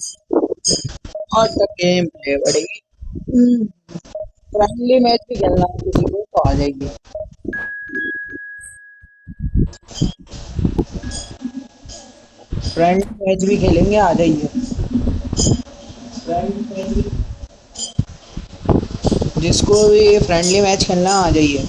और the game play बढ़ेगी। Friendly match भी खेलना है किसी को तो आ जाइए। फ्रेंडली मैच भी खेलेंगे, आ जाइए। फ्रेंडली मैच भी, जिसको भी फ्रेंडली मैच खेलना आ जाइए।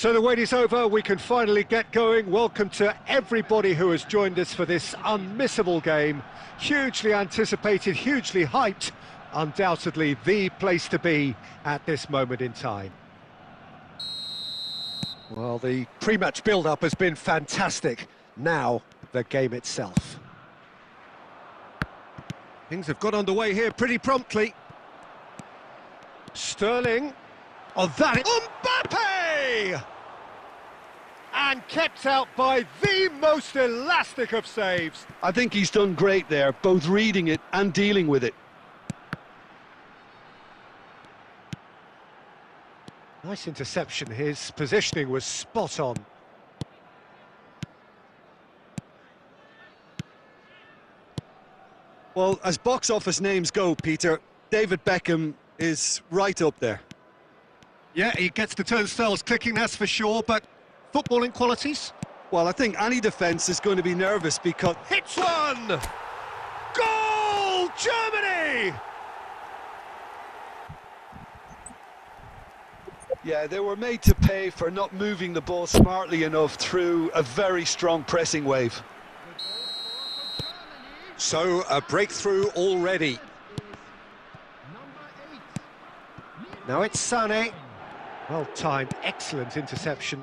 So the wait is over, we can finally get going. Welcome to everybody who has joined us for this unmissable game. Hugely anticipated, hugely hyped, undoubtedly the place to be at this moment in time. Well, the pre-match build-up has been fantastic. Now, the game itself. Things have got underway here pretty promptly. Sterling. Oh, that is... Mbappe! And kept out by the most elastic of saves. I think he's done great there, both reading it and dealing with it. Nice interception, his positioning was spot on. Well, as box office names go, Peter, David Beckham is right up there. Yeah, he gets the turnstiles clicking, that's for sure, but footballing qualities? Well, I think any defence is going to be nervous because... Hits one! Goal! Germany! Yeah, they were made to pay for not moving the ball smartly enough through a very strong pressing wave. So, a breakthrough already. Now it's Sané. Well timed, excellent interception.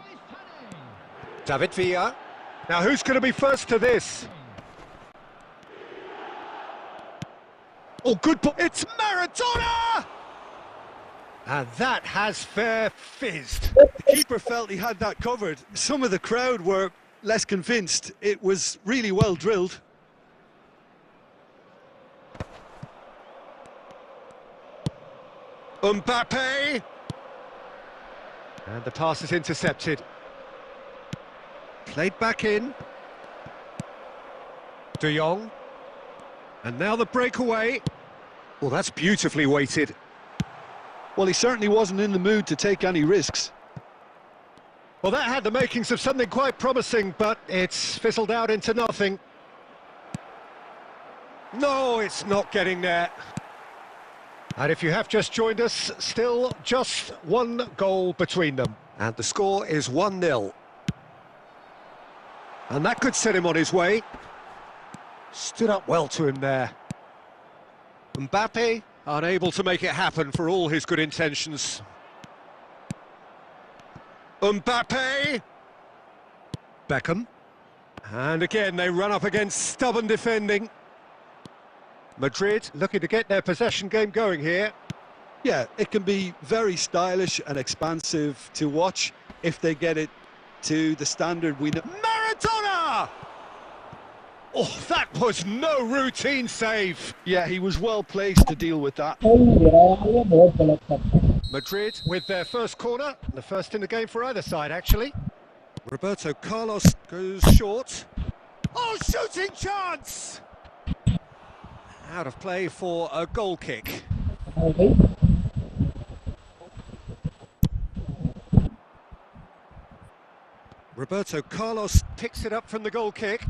David Villa. Now who's going to be first to this? Oh, good ball. It's Maradona! And that has fair fizzed. The keeper felt he had that covered. Some of the crowd were less convinced. It was really well drilled. Mbappe! And the pass is intercepted. Played back in. De Jong. And now the breakaway. Well, that's beautifully weighted. Well, he certainly wasn't in the mood to take any risks. Well, that had the makings of something quite promising, but it's fizzled out into nothing. No, it's not getting there. And if you have just joined us, still just one goal between them. And the score is 1-0. And that could set him on his way. Stood up well to him there. Mbappe, unable to make it happen for all his good intentions. Mbappe! Beckham. And again, they run up against stubborn defending. Madrid looking to get their possession game going here. Yeah, it can be very stylish and expansive to watch if they get it to the standard we know. Maradona! Oh, that was no routine save. Yeah, he was well placed to deal with that. Madrid with their first corner, the first in the game for either side, actually. Roberto Carlos goes short. Oh, shooting chance! Out of play for a goal kick. Roberto Carlos picks it up from the goal kick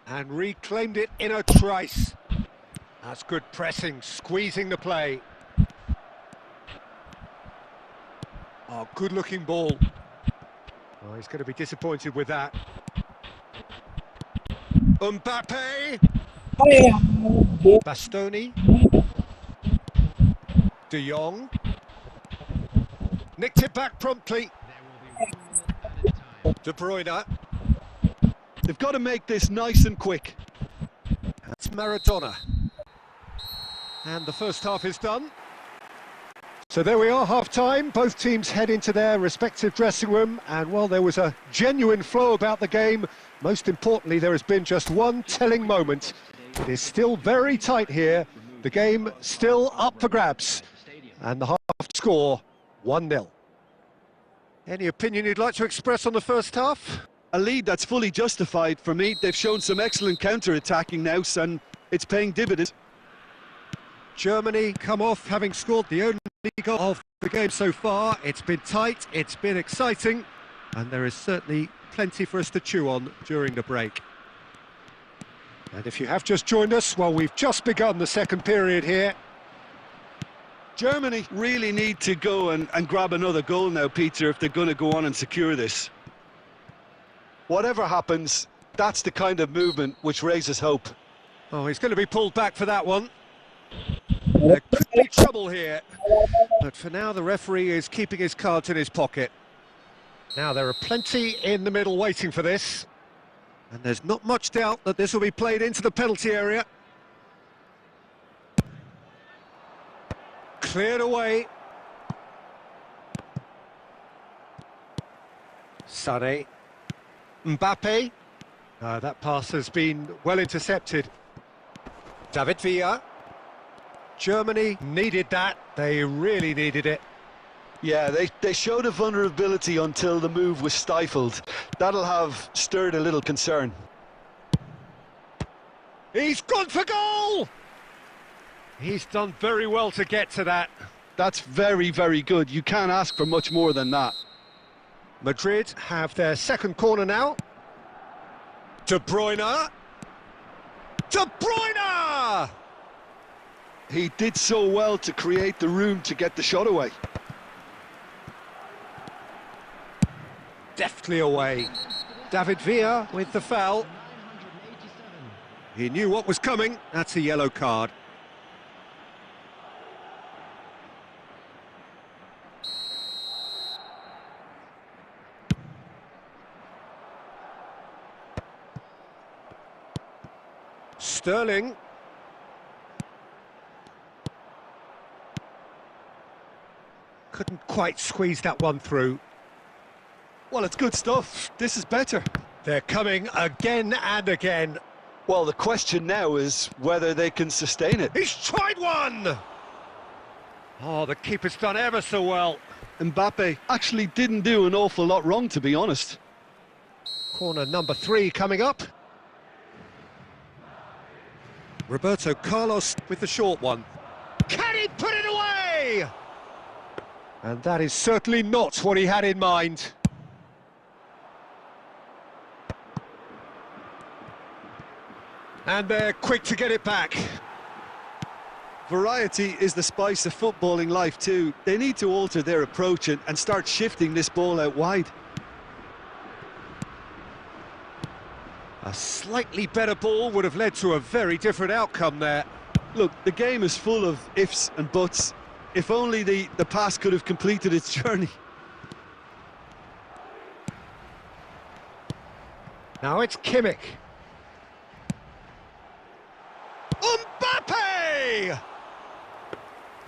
and reclaimed it in a trice. That's good pressing, squeezing the play. Oh, good-looking ball. Oh, he's going to be disappointed with that. Mbappe! Bastoni. De Jong. Nicked it back promptly. De Bruyne. They've got to make this nice and quick. That's Maradona. And the first half is done. So there we are, half-time. Both teams head into their respective dressing room, and while there was a genuine flow about the game, most importantly, there has been just one telling moment. It is still very tight here. The game still up for grabs, and the half score 1-0. Any opinion you'd like to express on the first half? A lead that's fully justified for me. They've shown some excellent counter-attacking now, and it's paying dividends. Germany come off having scored the only goal of the game so far. It's been tight, it's been exciting, and there is certainly plenty for us to chew on during the break. And if you have just joined us, well, we've just begun the second period here. Germany really need to go and grab another goal now, Peter, if they're going to go on and secure this. Whatever happens, that's the kind of movement which raises hope. Oh, he's going to be pulled back for that one. There could be trouble here, but for now the referee is keeping his cards in his pocket. Now there are plenty in the middle waiting for this, and there's not much doubt that this will be played into the penalty area. Cleared away. Sané. Mbappe. That pass has been well intercepted. David Villa. Germany needed that. They really needed it. Yeah, they showed a vulnerability until the move was stifled. That'll have stirred a little concern. He's gone for goal! He's done very well to get to that. That's very, very good. You can't ask for much more than that. Madrid have their second corner now. De Bruyne. De Bruyne! He did so well to create the room to get the shot away. Deftly away. David Villa with the foul. He knew what was coming. That's a yellow card. Sterling. Couldn't quite squeeze that one through. Well, it's good stuff. This is better. They're coming again and again. Well, the question now is whether they can sustain it. He's tried one! Oh, the keeper's done ever so well. Mbappe actually didn't do an awful lot wrong, to be honest. Corner number 3 coming up. Roberto Carlos with the short one. Can he put it away? And that is certainly not what he had in mind. And they're quick to get it back. Variety is the spice of footballing life too. They need to alter their approach and start shifting this ball out wide. A slightly better ball would have led to a very different outcome there. Look, the game is full of ifs and buts. If only the pass could have completed its journey. Now it's Kimmich. Mbappe!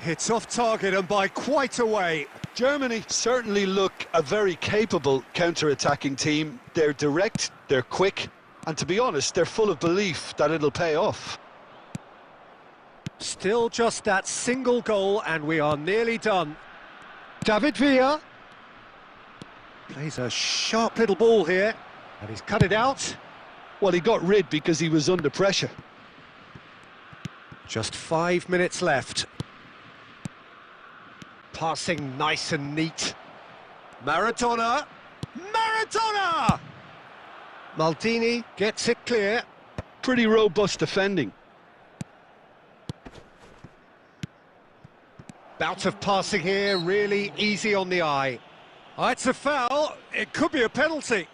Hits off target and by quite a way. Germany certainly look a very capable counter-attacking team. They're direct, they're quick, and to be honest, they're full of belief that it'll pay off. Still just that single goal and we are nearly done. David Villa plays a sharp little ball here and he's cut it out. Well, he got rid because he was under pressure. Just 5 minutes left. Passing nice and neat. Maradona! Maradona! Maldini gets it clear. Pretty robust defending. Bout of passing here, really easy on the eye. Oh, it's a foul. It could be a penalty.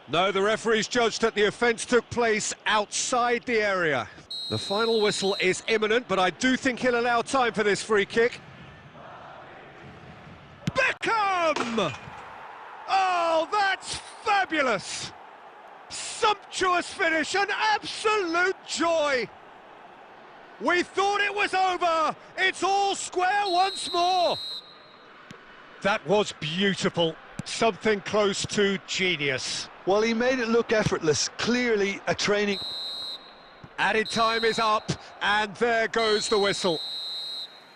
No, the referee's judged that the offence took place outside the area. The final whistle is imminent, but I do think he'll allow time for this free kick. Beckham! Oh, that's fabulous! Sumptuous finish, an absolute joy! We thought it was over! It's all square once more! That was beautiful. Something close to genius. Well, he made it look effortless. Clearly a training... Added time is up, and there goes the whistle.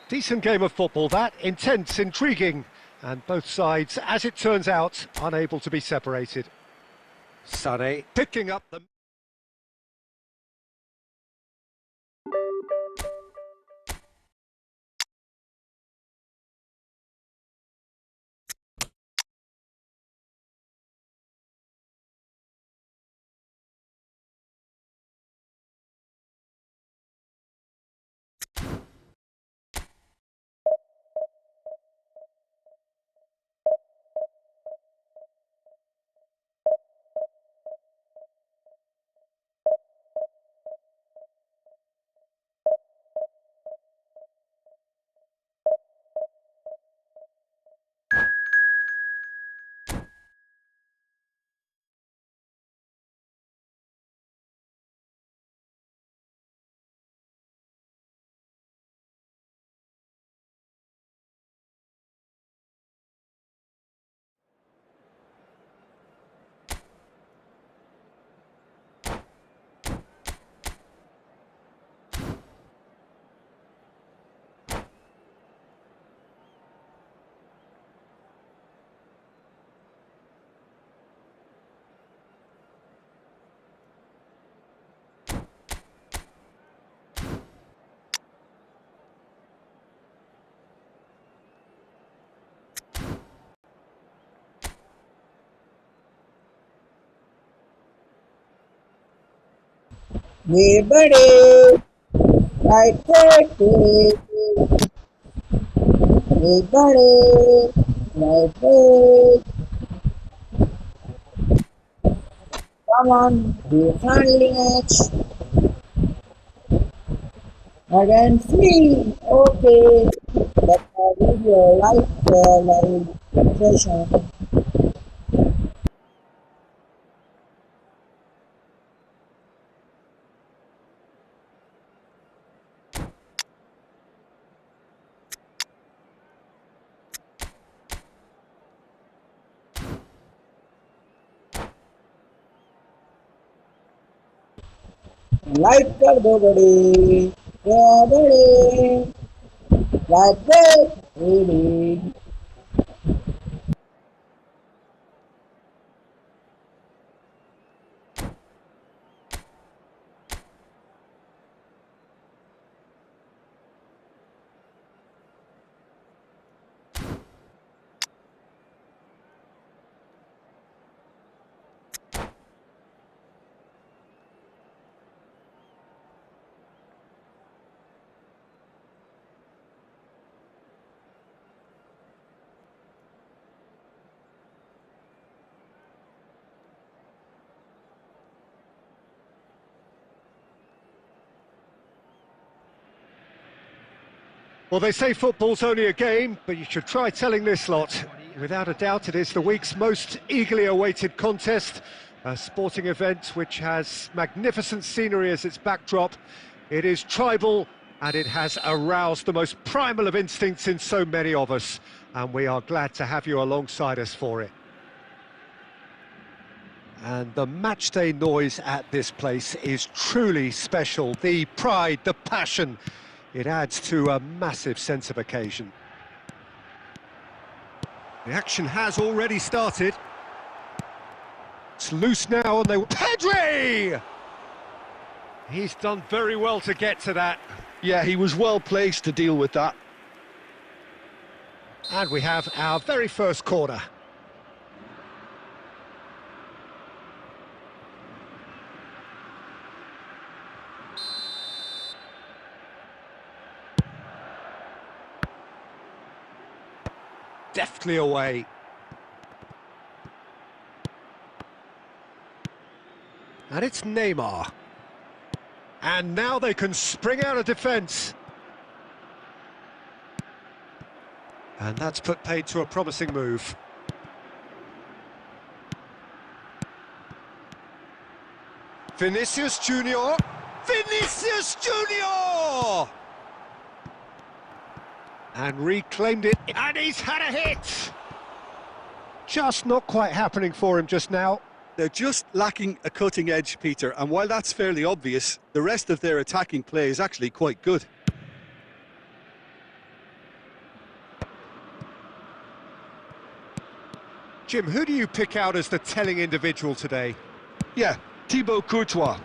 Decent game of football, that. Intense, intriguing, and both sides, as it turns out, unable to be separated. Sané picking up the... ये बड़े light ये बड़े light come on, be a friendly match against me. Okay, that's a video like session. Like कर दो बड़ी like बड़ी Well, they say football's only a game, but you should try telling this lot. Without a doubt, it is the week's most eagerly awaited contest, a sporting event which has magnificent scenery as its backdrop. It is tribal, and it has aroused the most primal of instincts in so many of us, and we are glad to have you alongside us for it. And the matchday noise at this place is truly special. The pride, the passion, it adds to a massive sense of occasion. The action has already started. It's loose now and they... Pedri! He's done very well to get to that. Yeah, he was well placed to deal with that. And we have our very first corner. Deftly away. And it's Neymar. And now they can spring out of defence. And that's put paid to a promising move. Vinicius Junior. Vinicius Junior! And reclaimed it, and he's had a hit! Just not quite happening for him just now. They're just lacking a cutting edge, Peter, and while that's fairly obvious, the rest of their attacking play is actually quite good. Jim, who do you pick out as the telling individual today? Yeah, Thibaut Courtois.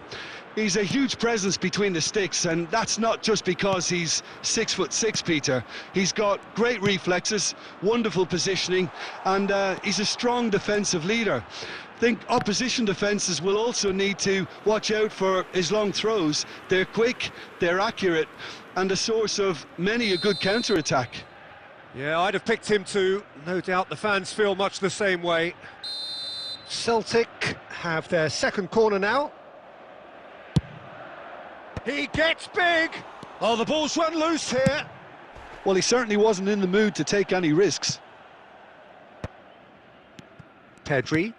He's a huge presence between the sticks, and that's not just because he's 6'6", Peter. He's got great reflexes, wonderful positioning, and he's a strong defensive leader. I think opposition defences will also need to watch out for his long throws. They're quick, they're accurate, and a source of many a good counter-attack. Yeah, I'd have picked him too. No doubt the fans feel much the same way. Celtic have their second corner now. He gets big! Oh, the ball's run loose here. Well, he certainly wasn't in the mood to take any risks. Pedri.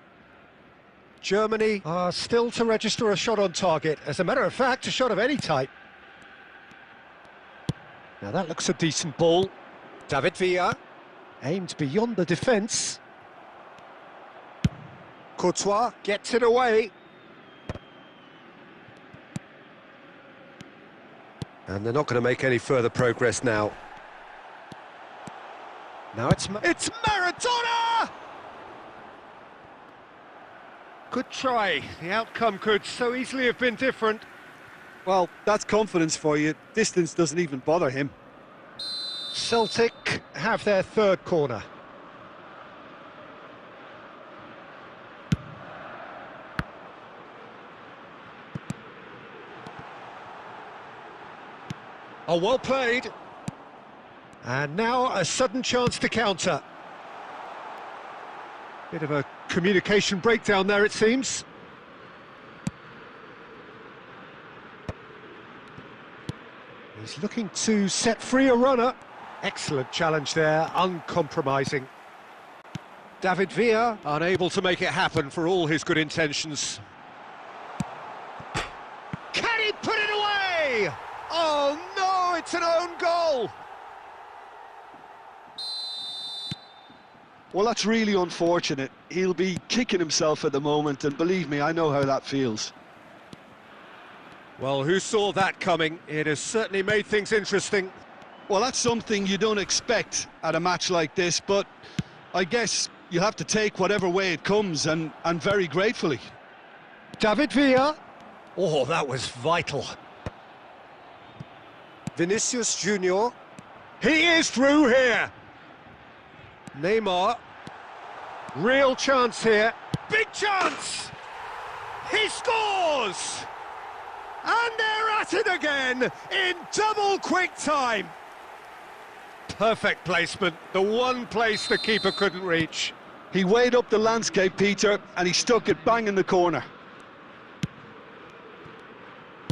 Germany are still to register a shot on target. As a matter of fact, a shot of any type. Now that looks a decent ball. David Villa, aimed beyond the defence. Courtois gets it away. And they're not going to make any further progress now. Now it's Maradona! Good try. The outcome could so easily have been different. Well, that's confidence for you. Distance doesn't even bother him. Celtic have their third corner. Oh, well played. And now a sudden chance to counter. Bit of a communication breakdown there, it seems. He's looking to set free a runner. Excellent challenge there, uncompromising. David Villa unable to make it happen for all his good intentions. Can he put it away? Oh no, it's an own goal! Well, that's really unfortunate. He'll be kicking himself at the moment, and believe me, I know how that feels. Well, who saw that coming? It has certainly made things interesting. Well, that's something you don't expect at a match like this, but I guess you have to take whatever way it comes, and very gratefully. David Villa. Oh, that was vital. Vinicius Junior. He is through here. Neymar. Real chance here. Big chance! He scores! And they're at it again in double quick time. Perfect placement, the one place the keeper couldn't reach. He weighed up the landscape, Peter, and he stuck it bang in the corner.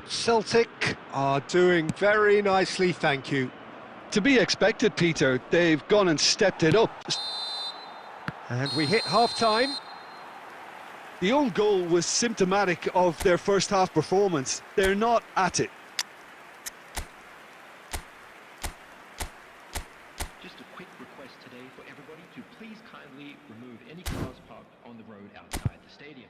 Celtic are doing very nicely, thank you. To be expected, Peter. They've gone and stepped it up. And we hit half-time. The own goal was symptomatic of their first half performance. They're not at it. Just a quick request today for everybody to please kindly remove any cars parked on the road outside the stadium.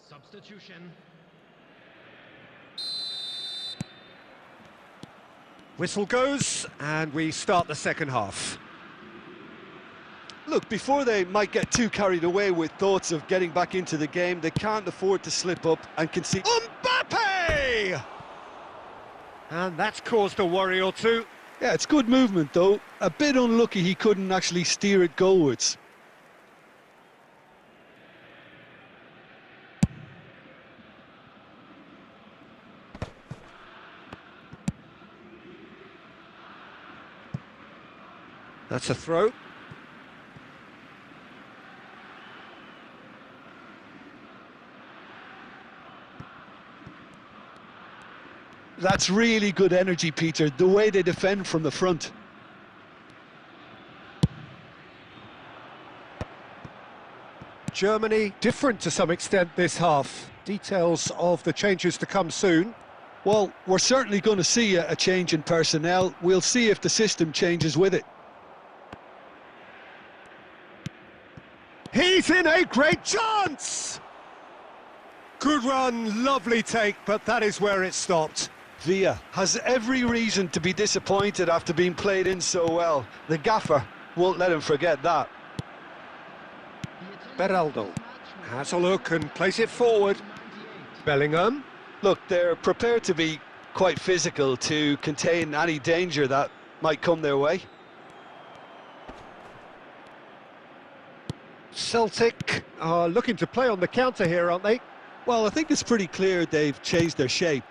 Substitution. Whistle goes, and we start the second half. Look, before they might get too carried away with thoughts of getting back into the game, they can't afford to slip up and concede. Mbappe! And that's caused a worry or two. Yeah, it's good movement, though. A bit unlucky he couldn't actually steer it goalwards. That's a throw. That's really good energy, Peter, the way they defend from the front. Germany different to some extent this half. Details of the changes to come soon. Well, we're certainly going to see a change in personnel. We'll see if the system changes with it. He's in a great chance! Good run, lovely take, but that is where it stopped. Villa has every reason to be disappointed after being played in so well. The gaffer won't let him forget that. Beraldo has a look and plays it forward. Bellingham. Look, they're prepared to be quite physical to contain any danger that might come their way. Celtic are looking to play on the counter here, aren't they? Well, I think it's pretty clear they've changed their shape,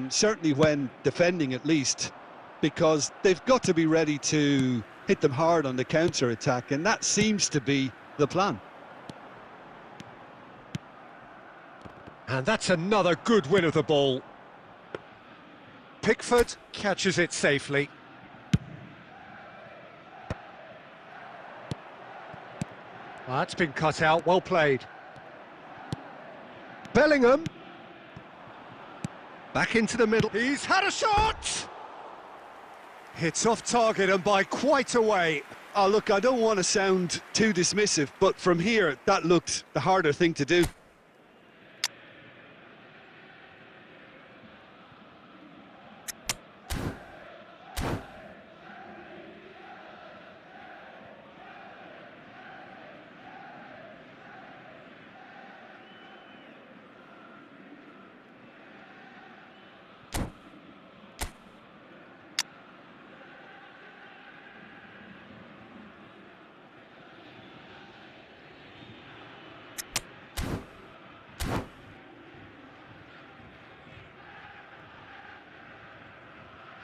certainly when defending at least, because they've got to be ready to hit them hard on the counter-attack, and that seems to be the plan. And that's another good win of the ball. Pickford catches it safely. That's been cut out, well played. Bellingham. Back into the middle. He's had a shot! Hits off target and by quite a way. Oh, look, I don't want to sound too dismissive, but from here, that looked the harder thing to do.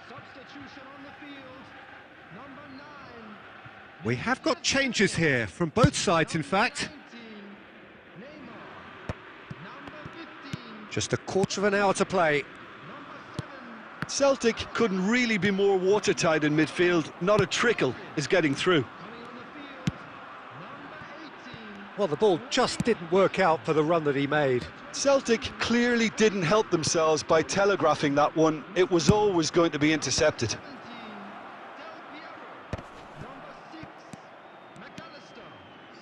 Substitution on the field. Number 9. We have got changes here, from both sides in fact. 19. Neymar. Number 15. Just a quarter of an hour to play. Number 7. Celtic couldn't really be more watertight in midfield. Not a trickle is getting through. Coming on the field. Number 18. Well, the ball just didn't work out for the run that he made. Celtic clearly didn't help themselves by telegraphing that one. It was always going to be intercepted. 17. Del Piero. Number 6. McAllister.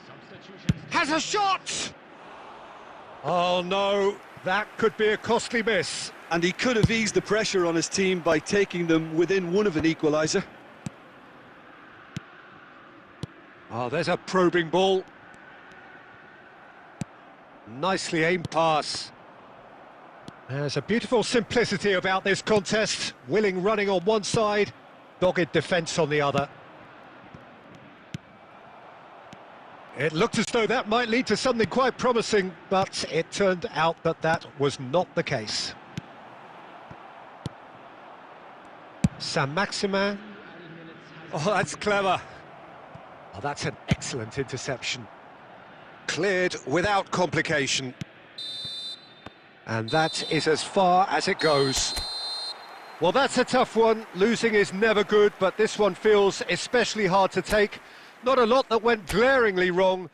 Substitutions. Has a shot! Oh no, that could be a costly miss. And he could have eased the pressure on his team by taking them within one of an equaliser. Oh, there's a probing ball. Nicely aimed pass. There's a beautiful simplicity about this contest. Willing running on one side, dogged defence on the other. It looked as though that might lead to something quite promising, but it turned out that that was not the case. Saint-Maximin. Oh, that's clever. Oh, that's an excellent interception. Cleared without complication. And that is as far as it goes. Well, that's a tough one. Losing is never good, but this one feels especially hard to take. Not a lot that went glaringly wrong,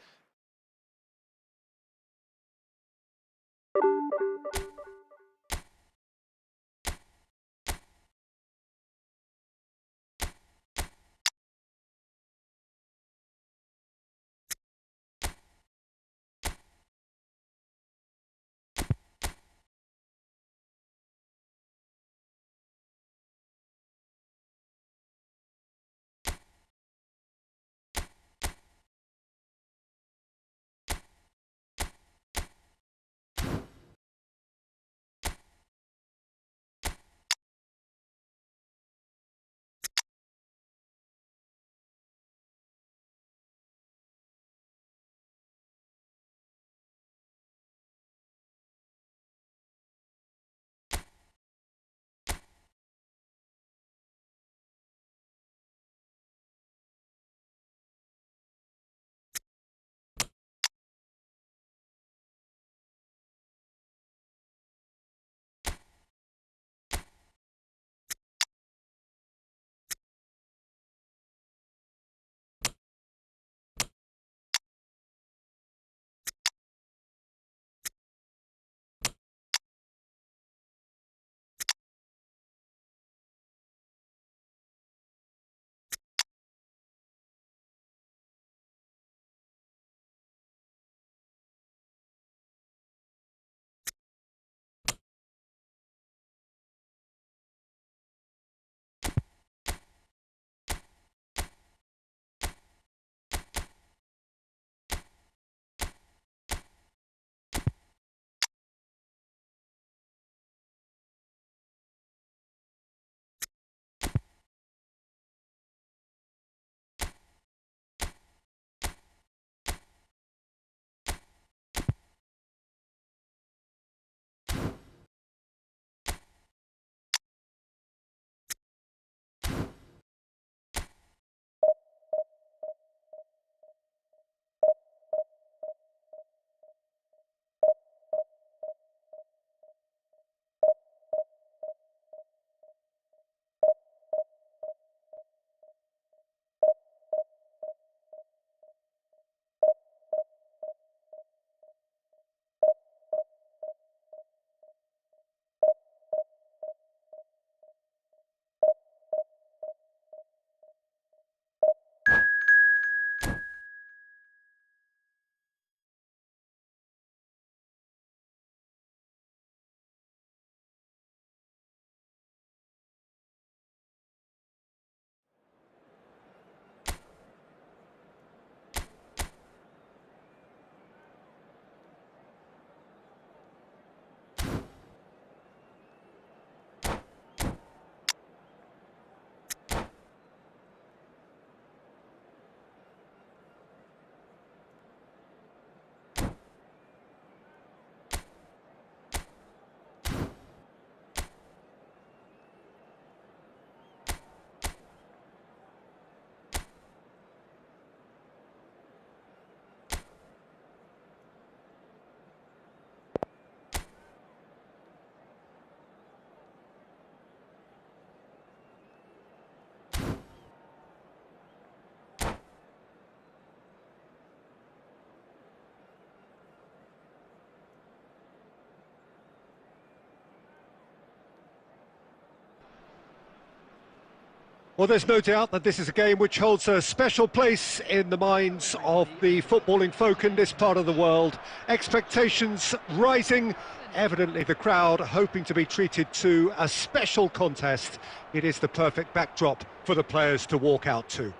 Well, there's no doubt that this is a game which holds a special place in the minds of the footballing folk in this part of the world. Expectations rising, evidently the crowd hoping to be treated to a special contest. It is the perfect backdrop for the players to walk out to.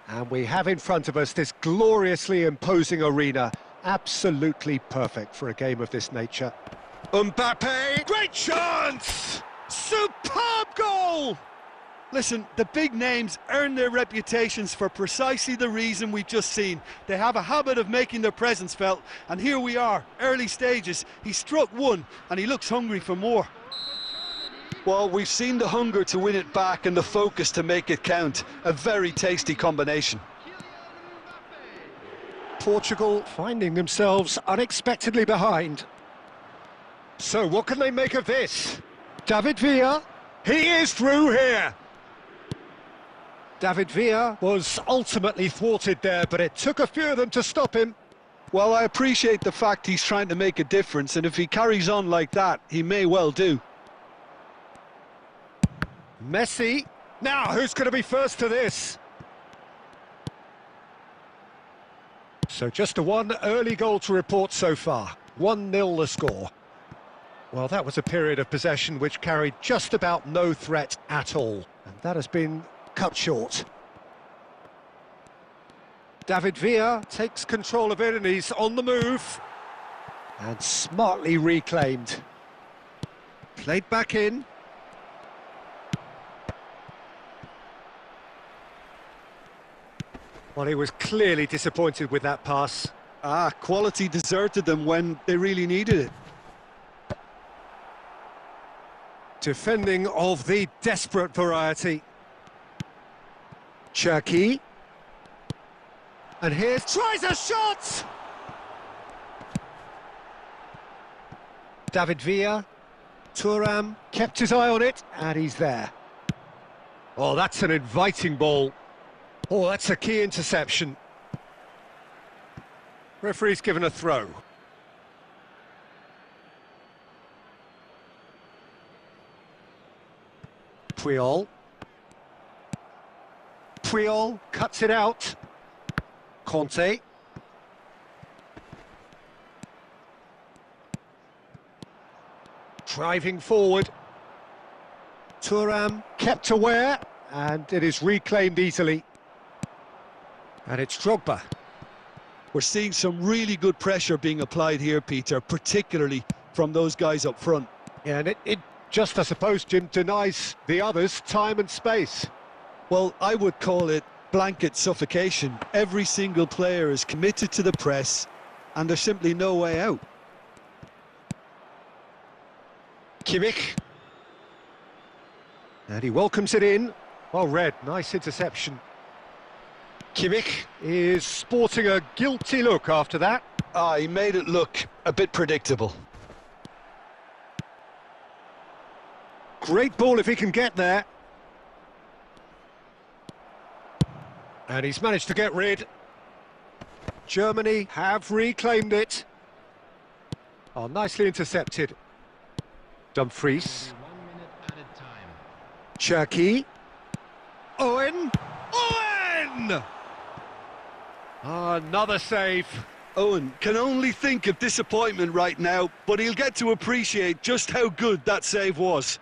And we have in front of us this gloriously imposing arena, absolutely perfect for a game of this nature. Mbappe, great chance! Superb goal! Listen, the big names earn their reputations for precisely the reason we've just seen. They have a habit of making their presence felt, and here we are, early stages. He struck one, and he looks hungry for more. Well, we've seen the hunger to win it back and the focus to make it count. A very tasty combination. Portugal finding themselves unexpectedly behind. So what can they make of this? David Villa, he is through here. David Villa was ultimately thwarted there, but it took a few of them to stop him. Well, I appreciate the fact he's trying to make a difference, and if he carries on like that, he may well do. Messi, now who's going to be first to this? So just a one early goal to report so far, 1-0 the score. Well, that was a period of possession which carried just about no threat at all, and that has been cut short. David Villa takes control of it and he's on the move. And smartly reclaimed. Played back in. Well, he was clearly disappointed with that pass. Quality deserted them when they really needed it. Defending of the desperate variety. Cherki. And here's... tries a shot! David Villa. Thuram kept his eye on it, and he's there. Oh, that's an inviting ball. Oh, that's a key interception. Referee's given a throw. Puyol cuts it out. Conte. Driving forward. Thuram kept aware, and it is reclaimed easily. And it's Drogba. We're seeing some really good pressure being applied here, Peter, particularly from those guys up front. Yeah, and it just, I suppose, Jim, denies the others time and space. Well, I would call it blanket suffocation. Every single player is committed to the press, and there's simply no way out. Kimmich. And he welcomes it in. Well read, nice interception. Kimmich is sporting a guilty look after that. He made it look a bit predictable. Great ball if he can get there. And he's managed to get rid. Germany have reclaimed it. Oh, nicely intercepted. Dumfries. 1 minute added time. Cherki. Owen. Owen! Another save. Owen can only think of disappointment right now, but he'll get to appreciate just how good that save was.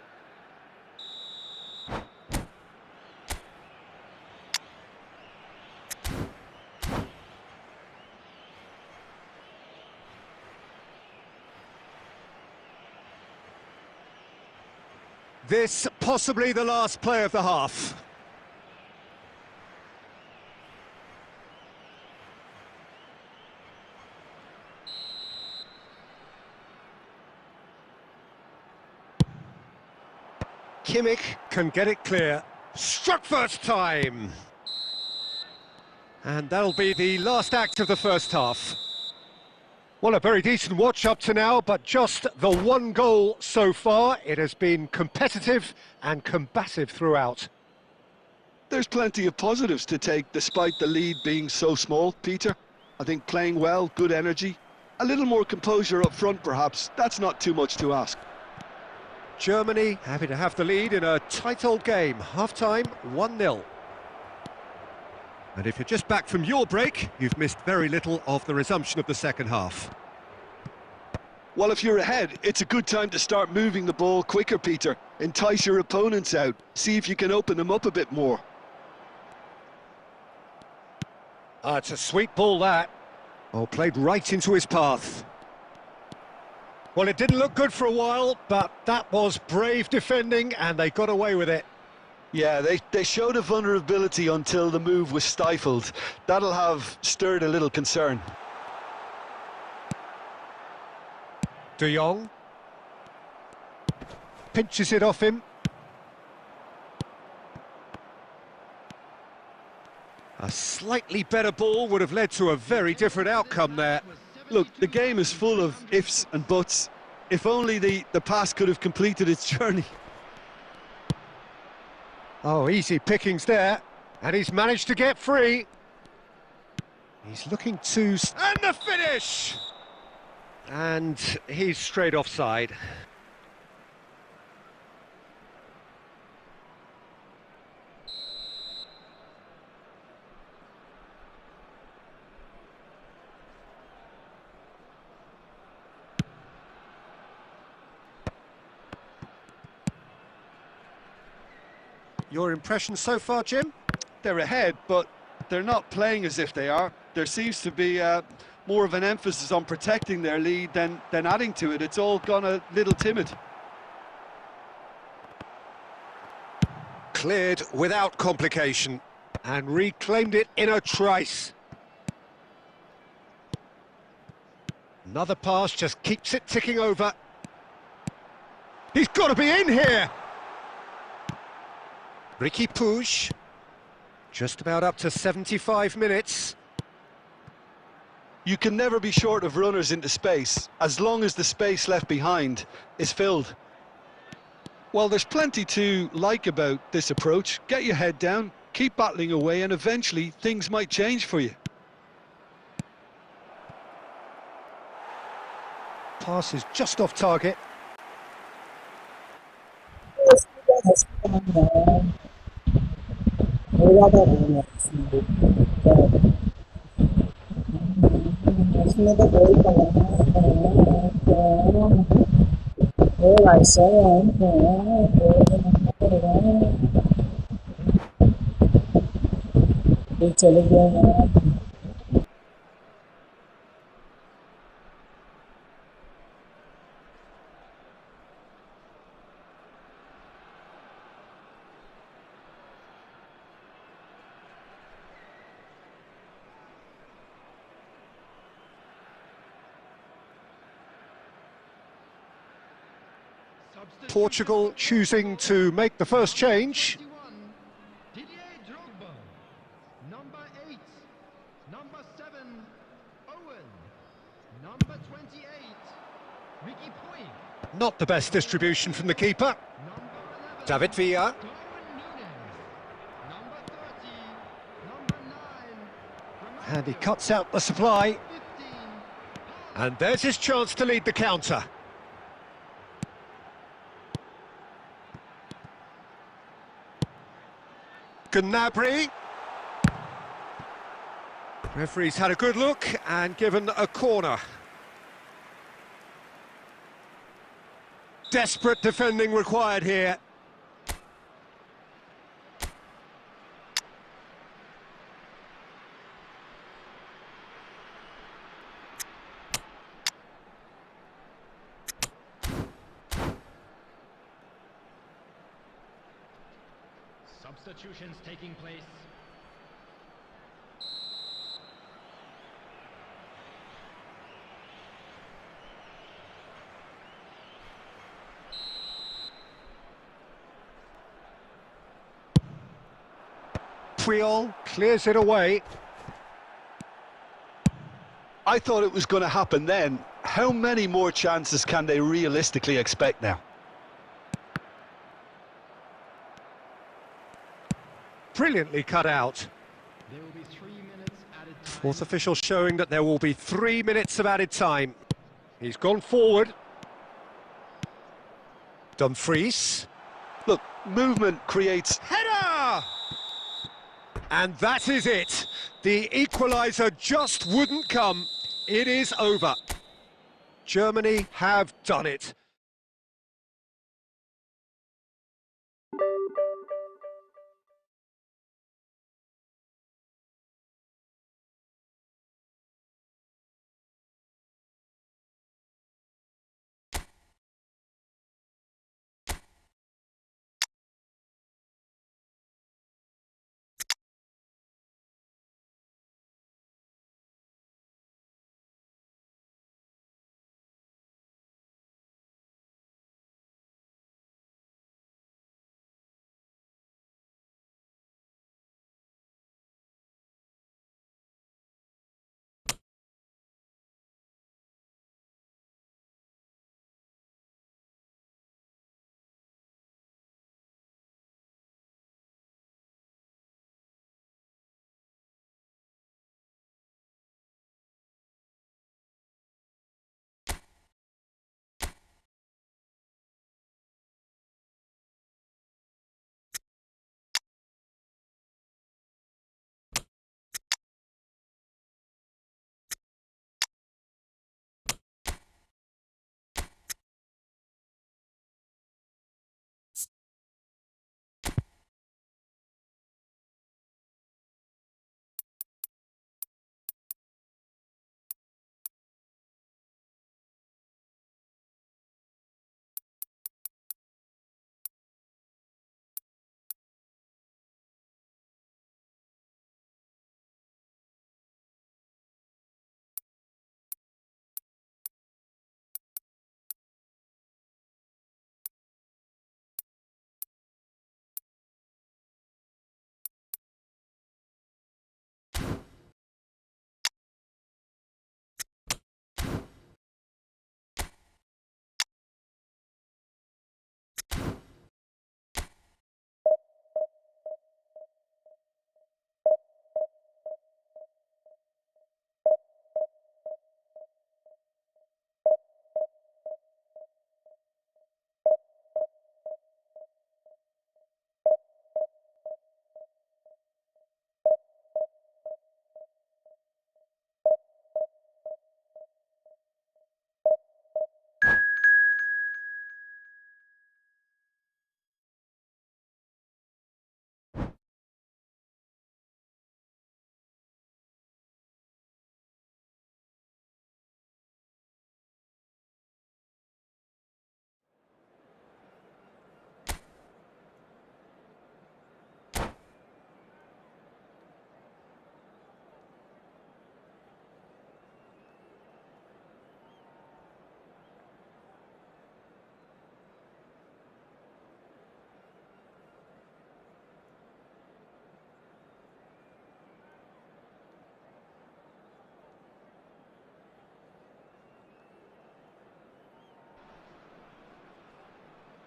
This possibly the last play of the half. Kimmich can get it clear. Struck first time. And that'll be the last act of the first half. Well, a very decent watch up to now, but just the one goal so far. It has been competitive and combative throughout. There's plenty of positives to take despite the lead being so small, Peter. I think playing well, good energy, a little more composure up front perhaps. That's not too much to ask. Germany happy to have the lead in a tight old game. Half-time, 1-0. And if you're just back from your break, you've missed very little of the resumption of the second half. Well, if you're ahead, it's a good time to start moving the ball quicker, Peter. Entice your opponents out. See if you can open them up a bit more. It's a sweet ball, that. Oh, played right into his path. Well, it didn't look good for a while, but that was brave defending, and they got away with it. Yeah, they showed a vulnerability until the move was stifled. That'll have stirred a little concern. De Jong pinches it off him. A slightly better ball would have led to a very different outcome there. Look, the game is full of ifs and buts. If only the pass could have completed its journey. Oh, easy pickings there. And he's managed to get free. He's looking to... And the finish! And he's straight offside. Your impression so far, Jim? They're ahead, but they're not playing as if they are. There seems to be more of an emphasis on protecting their lead than adding to it. It's all gone a little timid. Cleared without complication and reclaimed it in a trice. Another pass just keeps it ticking over. He's got to be in here! Ricky Puig, just about up to 75 minutes. You can never be short of runners into space, as long as the space left behind is filled. Well, there's plenty to like about this approach. Get your head down, keep battling away, and eventually things might change for you. Pass is just off target. इसमें तो कोई वो ऐसा है चले गया Portugal choosing to make the first change. Number 8, number 7, Owen, number 28, Ricky Puig. Not the best distribution from the keeper. David Villa. And he cuts out the supply. And there's his chance to lead the counter. Gnabry. Referee's had a good look and given a corner. Desperate defending required here. Substitutions taking place. Puyol clears it away. I thought it was going to happen then. How many more chances can they realistically expect now? Brilliantly cut out. There will be 3 minutes added time. Fourth official showing that there will be 3 minutes of added time. He's gone forward. Dumfries. Look, movement creates... Header! And that is it. The equaliser just wouldn't come. It is over. Germany have done it.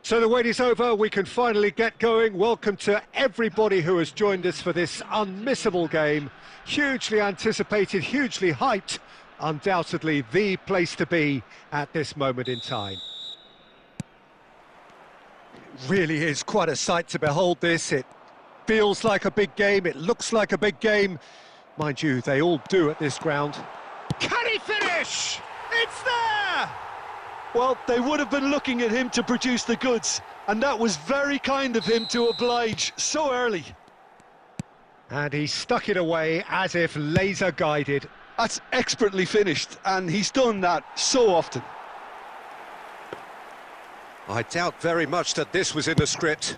So the wait is over, we can finally get going. Welcome to everybody who has joined us for this unmissable game. Hugely anticipated, hugely hyped. Undoubtedly the place to be at this moment in time. It really is quite a sight to behold this. It feels like a big game, it looks like a big game. Mind you, they all do at this ground. Can he finish? It's there! Well, they would have been looking at him to produce the goods, and that was very kind of him to oblige so early. And he stuck it away as if laser guided. That's expertly finished, and he's done that so often. I doubt very much that this was in the script.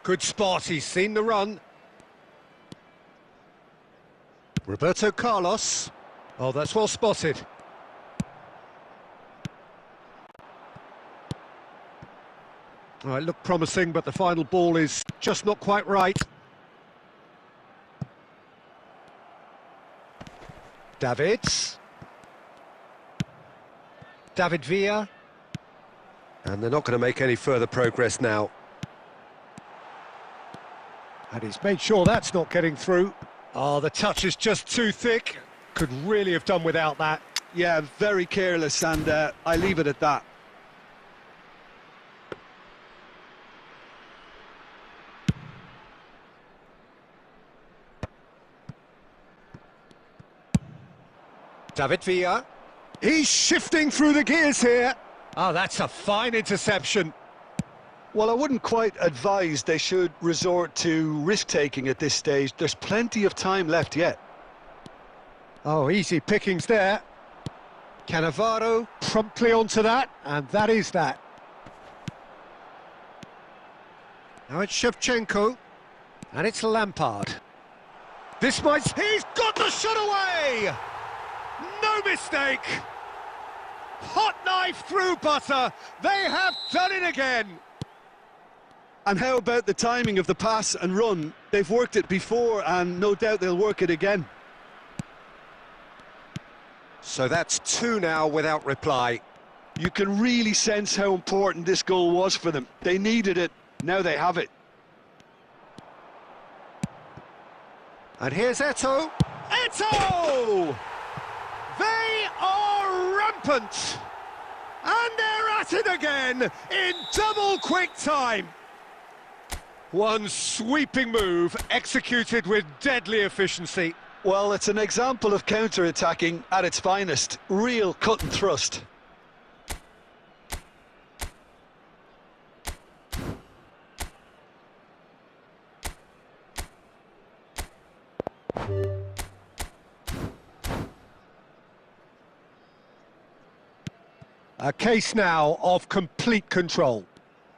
Good spot, he's seen the run. Roberto Carlos. Oh, that's well spotted. Oh, it looked promising, but the final ball is just not quite right. Davids. David Villa. And they're not going to make any further progress now. And he's made sure that's not getting through. Oh, the touch is just too thick. Could really have done without that. Yeah, very careless, and I leave it at that. David Villa. He's shifting through the gears here. Oh, that's a fine interception. Well, I wouldn't quite advise they should resort to risk-taking at this stage. There's plenty of time left yet. Oh, easy pickings there. Cannavaro promptly onto that, and that is that. Now it's Shevchenko, and it's Lampard. This might... He's got the shot away! No mistake! Hot knife through butter. They have done it again. And how about the timing of the pass and run? They've worked it before, and no doubt they'll work it again. So that's two now without reply. You can really sense how important this goal was for them. They needed it, now they have it. And here's Eto'o. Eto'o! They are rampant! And they're at it again in double quick time. One sweeping move executed with deadly efficiency. Well, it's an example of counter-attacking at its finest. Real cut and thrust. A case now of complete control.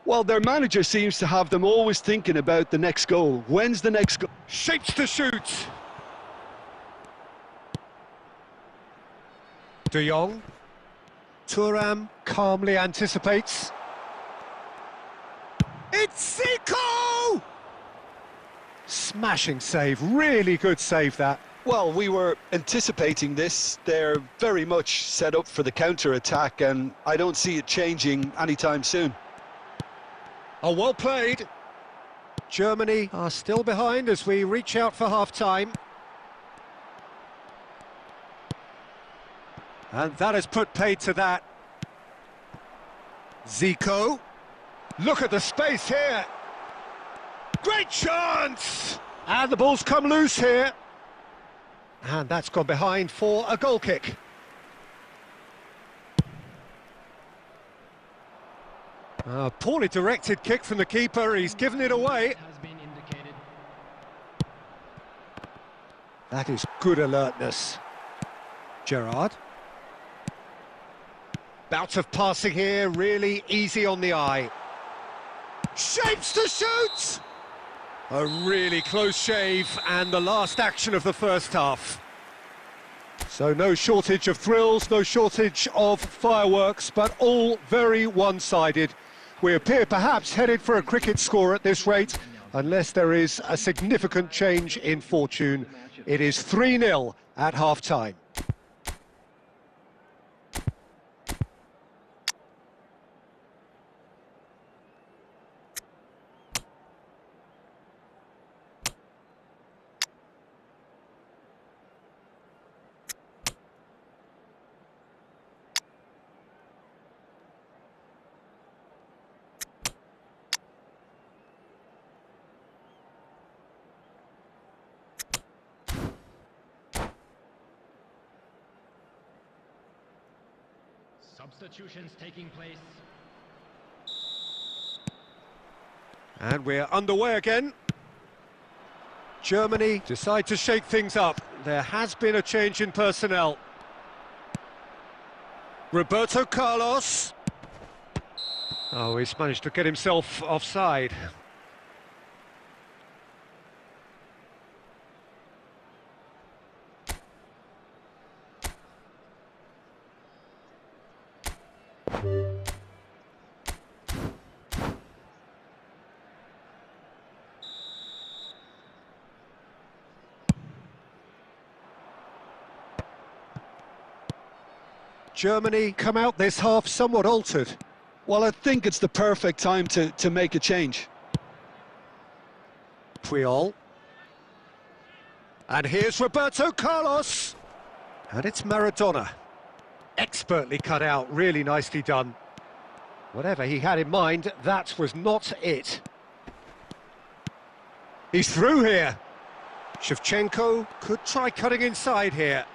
Well, their manager seems to have them always thinking about the next goal. When's the next goal? Shapes to shoot. De Jong. Thuram calmly anticipates. It's Zico! Smashing save, really good save that. Well, we were anticipating this. They're very much set up for the counter-attack, and I don't see it changing anytime soon. Oh, well played. Germany are still behind as we reach out for half-time. And that has put paid to that. Zico. Look at the space here. Great chance! And the ball's come loose here. And that's gone behind for a goal kick. A poorly directed kick from the keeper. He's given it away. That is good alertness. Gerrard. Bout of passing here, really easy on the eye. Shapes to shoot! A really close shave, and the last action of the first half. So no shortage of thrills, no shortage of fireworks, but all very one-sided. We appear perhaps headed for a cricket score at this rate, unless there is a significant change in fortune. It is 3-0 at half-time. Substitutions taking place. And we're underway again. Germany decide to shake things up. There has been a change in personnel. Roberto Carlos. Oh, he's managed to get himself offside. Germany come out this half somewhat altered. Well, I think it's the perfect time to make a change. Puyol. And here's Roberto Carlos. And it's Maradona. Expertly cut out, really nicely done. Whatever he had in mind, that was not it. He's through here. Shevchenko could try cutting inside here.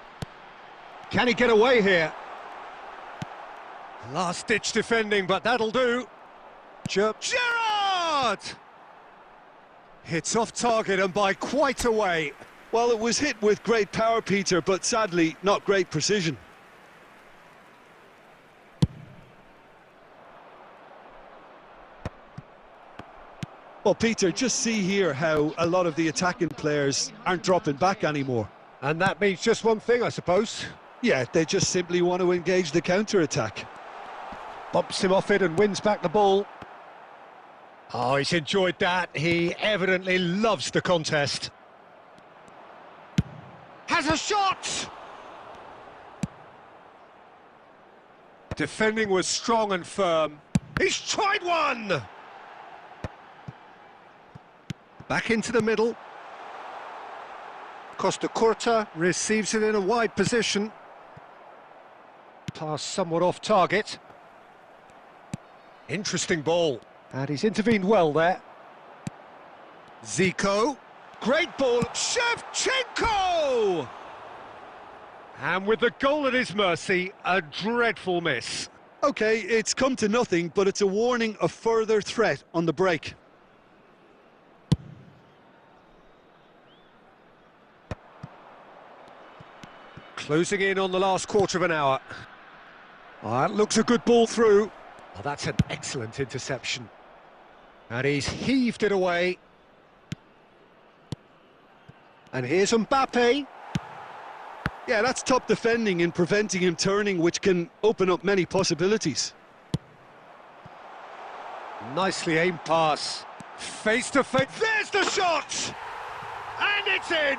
Can he get away here? Last-ditch defending, but that'll do. Gerrard! Hits off target and by quite a way. Well, it was hit with great power, Peter, but sadly, not great precision. Well, Peter, just see here how a lot of the attacking players aren't dropping back anymore. And that means just one thing, I suppose. Yeah, they just simply want to engage the counter-attack. Bumps him off it and wins back the ball. Oh, he's enjoyed that. He evidently loves the contest. Has a shot! Defending was strong and firm. He's tried one! Back into the middle. Costa Curta receives it in a wide position. Pass somewhat off target. Interesting ball. And he's intervened well there. Zico. Great ball. Shevchenko! And with the goal at his mercy, a dreadful miss. OK, it's come to nothing, but it's a warning of further threat on the break. Closing in on the last quarter of an hour. Oh, that looks a good ball through. Oh, that's an excellent interception. And he's heaved it away. And here's Mbappe. Yeah, that's top defending and preventing him turning, which can open up many possibilities. Nicely aimed pass. Face to face. There's the shot! And it's in!